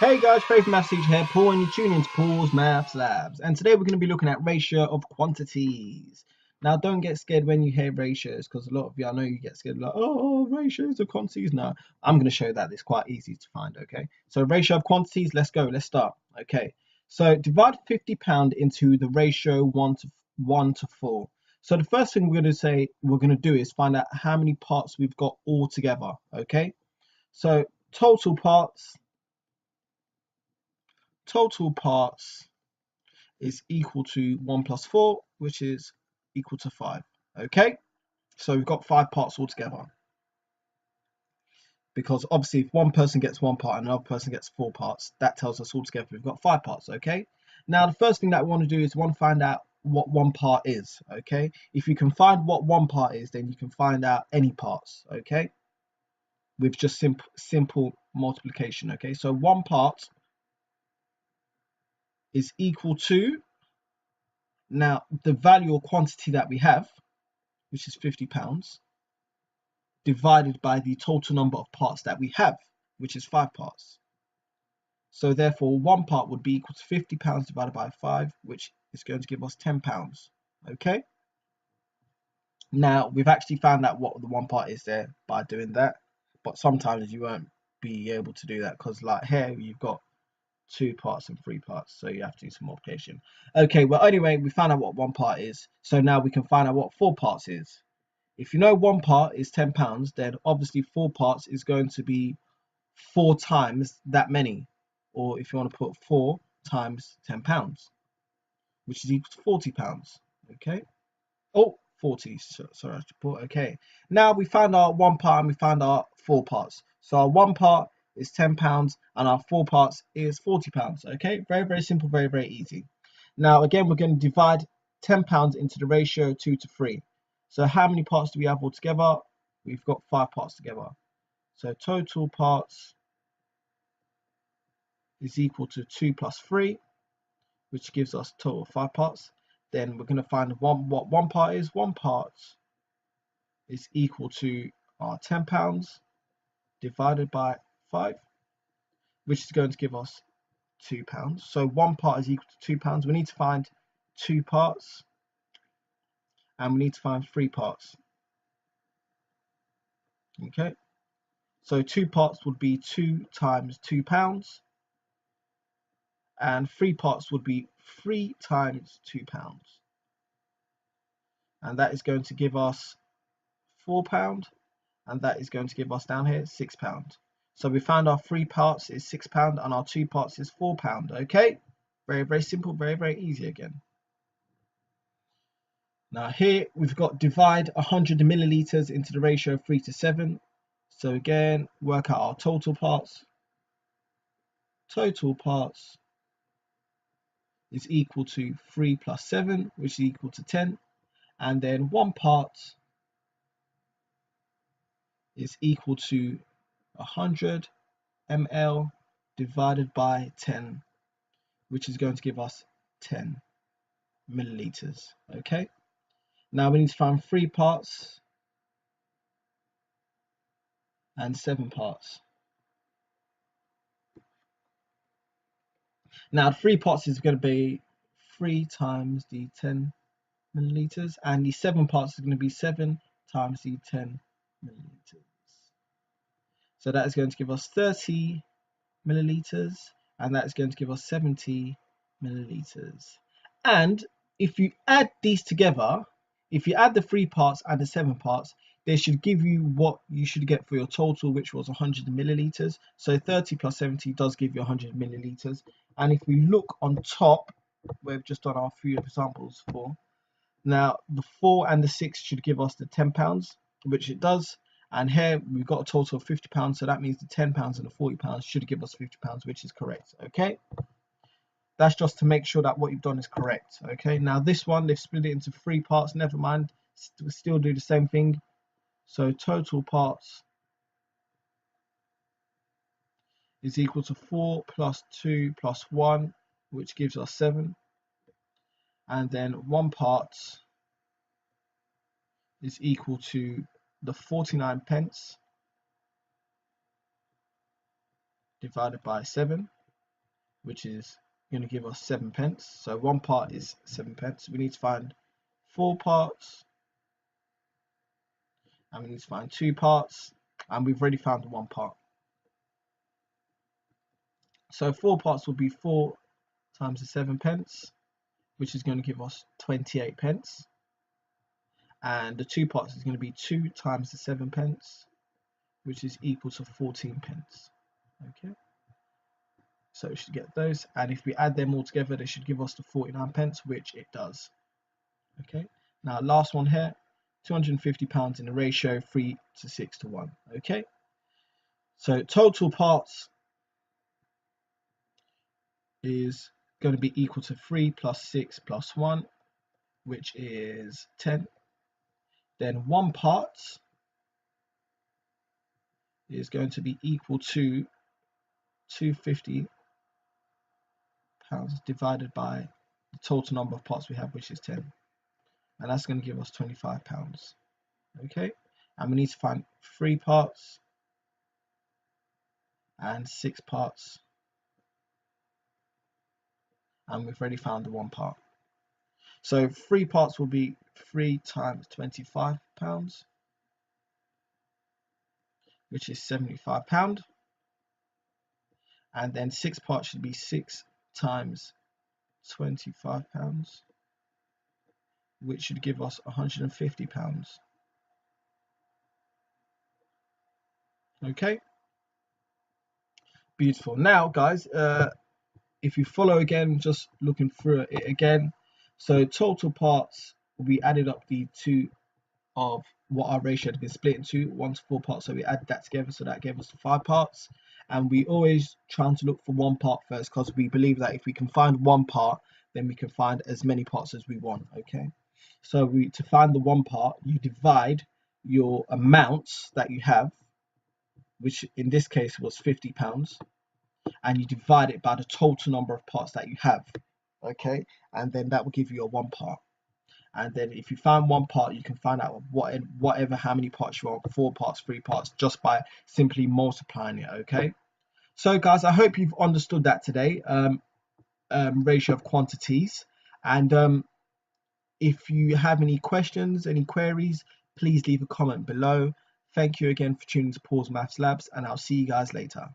Hey guys, Faith Maths teacher here, Paul, and you're tuning into Paul's Maths Labs. And today we're going to be looking at ratio of quantities. Now, don't get scared when you hear ratios, because a lot of you, I know you get scared, like, oh, ratios of quantities. No, I'm going to show that it's quite easy to find, okay? So ratio of quantities, let's go, let's start, okay? So divide £50 into the ratio 1 to 4. So the first thing we're going to do is find out how many parts we've got all together, okay? So total parts is equal to 1 plus 4, which is equal to 5. Okay, so we've got 5 parts altogether. Because obviously, if one person gets 1 part and another person gets 4 parts, that tells us altogether we've got 5 parts. Okay, now the first thing that we want to do is find out what 1 part is. Okay, if you can find what 1 part is, then you can find out any parts. Okay, with just simple multiplication. Okay, so 1 part is equal to, now the value or quantity that we have, which is £50, divided by the total number of parts that we have, which is 5 parts. So therefore, 1 part would be equal to £50 divided by 5, which is going to give us £10. Okay. Now we've actually found out what the 1 part is there by doing that, but sometimes you won't be able to do that because, like here, you've got 2 parts and 3 parts, so you have to do some multiplication. Okay, well anyway, we found out what 1 part is, so now we can find out what 4 parts is. If you know 1 part is £10, then obviously 4 parts is going to be 4 times that many. Or if you want to put 4 times £10, which is equal to £40. Okay. Oh, 40. Sorry, I should put. Okay. Now we found our 1 part and we found our 4 parts. So our 1 part is £10 and our 4 parts is £40. Okay. Very, very simple. Very, very easy. Now again, we're going to divide £10 into the ratio 2 to 3. So how many parts do we have altogether? We've got 5 parts together. So total parts is equal to 2 plus 3, which gives us total 5 parts. Then we're going to find what 1 part is. 1 part is equal to our £10 divided by 5, which is going to give us £2. So 1 part is equal to £2. We need to find 2 parts and we need to find 3 parts. Okay, so 2 parts would be 2 times £2, and 3 parts would be 3 times £2, and that is going to give us £4, and that is going to give us down here £6. So we found our 3 parts is £6 and our 2 parts is £4. Okay, very, very simple, very, very easy again. Now here we've got divide 100 milliliters into the ratio of 3 to 7. So again, work out our total parts. Total parts is equal to 3 plus 7, which is equal to 10. And then 1 part is equal to 100 ml divided by 10, which is going to give us 10 milliliters. Okay. Now we need to find 3 parts and 7 parts. Now 3 parts is going to be 3 times the 10 milliliters, and the 7 parts is going to be 7 times the 10 milliliters. So that is going to give us 30 milliliters, and that is going to give us 70 milliliters. And if you add these together, if you add the 3 parts and the 7 parts, they should give you what you should get for your total, which was 100 milliliters. So 30 plus 70 does give you 100 milliliters. And if we look on top, we've just done our few examples for. Now the 4 and the 6 should give us the £10, which it does. And here we've got a total of £50, so that means the £10 and the £40 should give us £50, which is correct. Okay, that's just to make sure that what you've done is correct. Okay, now this one, they've split it into 3 parts. Never mind, we still do the same thing. So total parts is equal to 4 plus 2 plus 1, which gives us 7. And then 1 part is equal to the 49 pence divided by 7. which is going to give us 7 pence. So 1 part is 7 pence. We need to find 4 parts, and we need to find 2 parts, and we've already found the 1 part. So 4 parts will be 4 times the 7 pence, which is going to give us 28 pence. And the 2 parts is going to be 2 times the 7 pence, which is equal to 14 pence. Okay, so we should get those, and if we add them all together, they should give us the 49 pence, which it does. Okay, now last one here, £250 in the ratio 3 to 6 to 1. Okay, so total parts is going to be equal to 3 plus 6 plus 1, which is 10. Then 1 part is going to be equal to £250 divided by the total number of parts we have, which is 10. And that's going to give us £25. Okay, and we need to find 3 parts and 6 parts, and we've already found the 1 part. So 3 parts will be 3 times £25, which is £75. And then 6 parts should be 6 times £25, which should give us £150. Okay, beautiful. Now guys, if you follow again, just looking through it again, so total parts, we added up the 2 of what our ratio had been split into, 1 to 4 parts, so we added that together, so that gave us the 5 parts. And we always trying to look for 1 part first, because we believe that if we can find 1 part, then we can find as many parts as we want. Okay, so to find the 1 part, you divide your amounts that you have, which in this case was £50, and you divide it by the total number of parts that you have. Okay, and then that will give you a 1 part. And then if you find 1 part, you can find out whatever how many parts you want, 4 parts, 3 parts, just by simply multiplying it. Okay, so guys, I hope you've understood that today, ratio of quantities. And if you have any questions, any queries, please leave a comment below. Thank you again for tuning to Paul's Maths Labs, and I'll see you guys later.